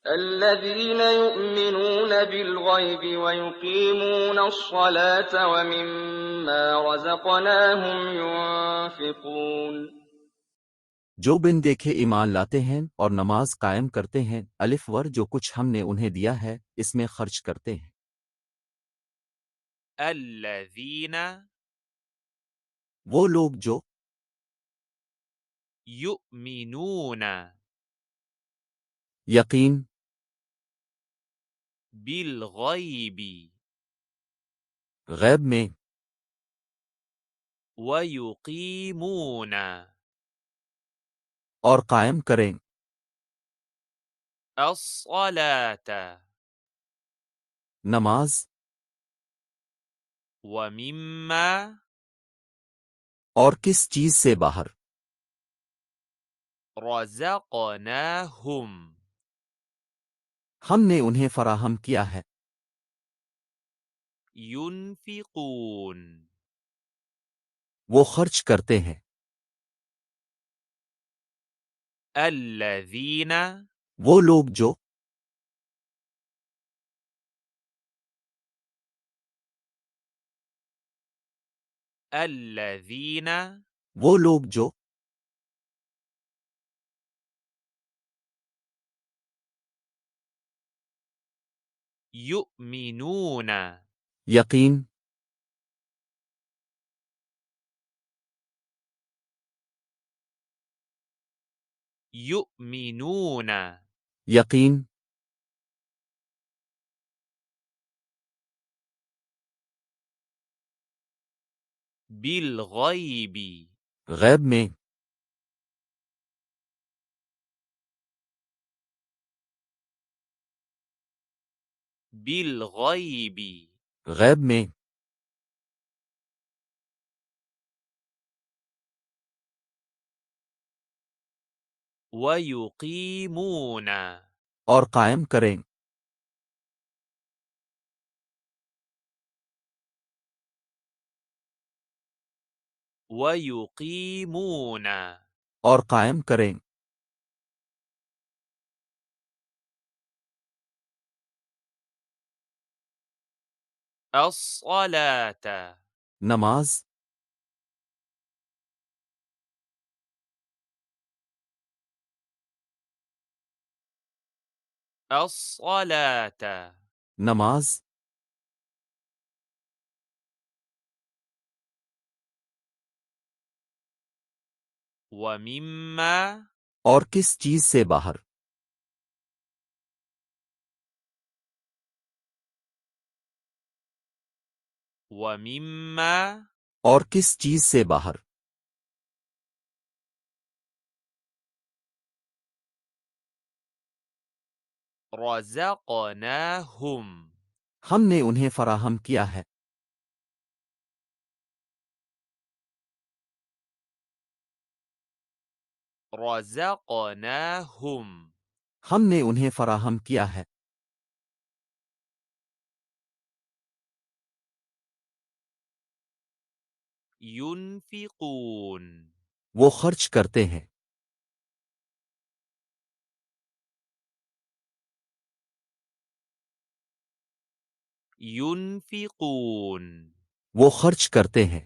الذين يؤمنون بالغيب ويقيمون الصلاة ومما رزقناهم ينفقون. جو بن دیکھے ایمان لاتے ہیں اور نماز قائم کرتے ہیں، الف ور جو کچھ ہم نے انہیں دیا ہے اس میں خرچ کرتے ہیں۔ الذين وہ لوگ جو يؤمنون یقین بالغيب غیب میں ويقيمون اور قائم کریں الصلاة نماز ومما اور کس چیز سے باہر رزقناهم ہم نے انہیں فراہم کیا ہے ينفقون وہ خرچ کرتے ہیں۔ الذين وہ لوگ جو الذين وہ لوگ جو يؤمنون یقین يؤمنون یقین بالغيب غیب میں بالغيب غیب میں ويقيمون اور قائم کریں ويقيمون اور قائم کریں الصلاة نماز الصلاة نماز ومما اور کس چیز سے باہر ومما اور کس چیز سے باہر رزقناهم ہم نے انہیں فراہم کیا ہے رزقناهم ہم نے انہیں فراہم کیا ہے ينفقون وہ خرچ کرتے ہیں ينفقون وہ خرچ کرتے ہیں